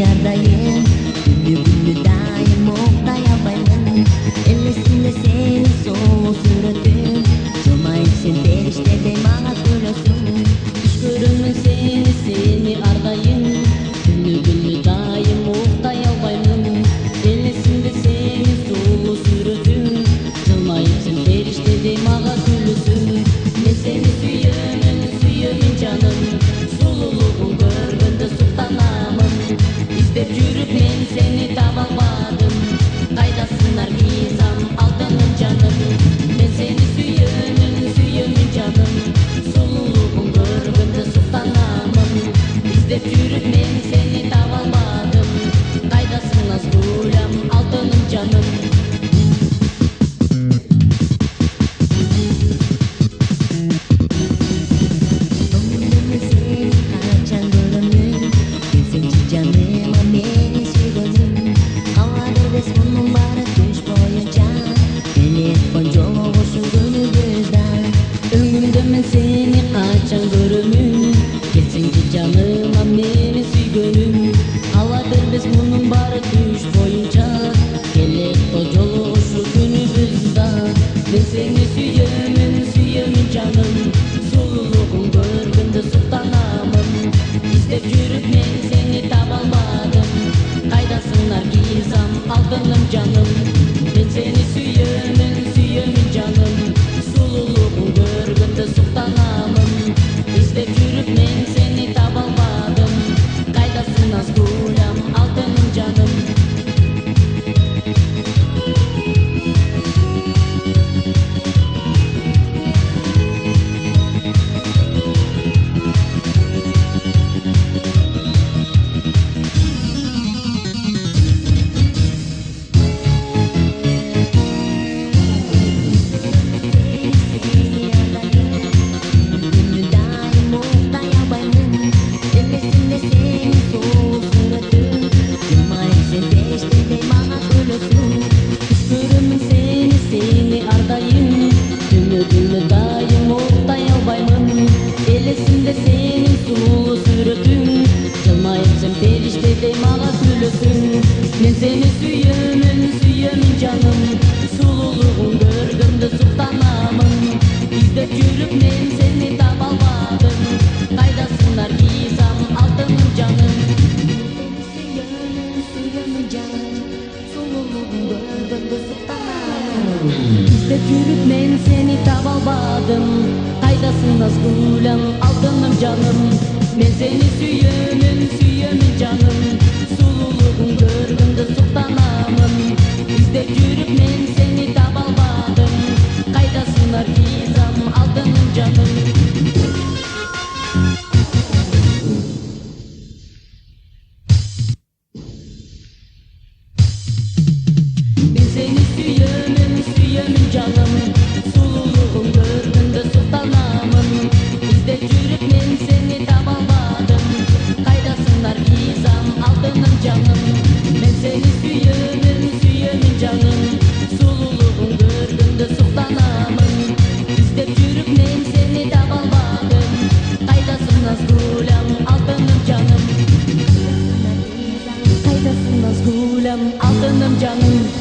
ardayım. Güllü güllü daim oktay albayım. Ellesinde senin soğuk suratın. Cımayıpsın perişte de bana gülüsün. Düşkürümün seni ardayım. Güllü güllü daim oktay albayım. Ellesinde senin soğuk suratın. Cımayıpsın perişte de bana gülüsün. Ben seni suyumun canım. Sululuğun görgünde sultanamım. İstep yürüp ben seni tavalmadım. Kaydasın Nargizam altınım canım. Ben seni suyumun canım. Sululuğun görgünde sultanamım. İstep yürüp ben seni tavalmadım. Kaydasın Nazgulям altınım canım. Seni kaçan görümün, kesinki canıma beni sügönüm. Aladır biz bunun barı düş boyunca, gelek o yolu şu günümüzde. Ben seni suyumun canım, sululuğun görgünde sultanamım. İstep yürüp ben seni tabalmadım. Kaydasın Nargizam altınım canım. Ben seni suyumun canım. Sululuğun görgünde sultanamım. İstep yürüp ben seni tabalmadım. Kaydasın Nazgulям altınım canım. Seni ardayım. Ümidimle daim oktay albayım. Elesinde senin sulu suratın. Cılmayıpsın perişte de bana gülüsün. Ben seni suyumun canım. Sululuğun görgünde sultanamım. İstep yürüp ben seni tabalmadım. Kaydasın Nargizam altınım canım. Suyumun canım. Sululuğun görgünde sultanamım. İstep yürüp ben seni tabalmadım. Kaydasın Nazgulям altınım canım. Ben seni suyumun canım. Sululuğun görgünde sultanamım. İstep yürüp ben seni tabalmadım. Kaydasın Nargizam altınım canım. Ben seni suyumun canım. Sululuğun görgünde sultanamım. İstep yürüp ben seni tabalmadım. Kaydasın Nargizam altınım canım. Ben seni suyumun canım. Sululuğun görgünde sultanamım. İstep yürüp ben seni tabalmadım. Kaydasın Nazgulям altınım canım. Kaydasın Nazgulям altınım canım.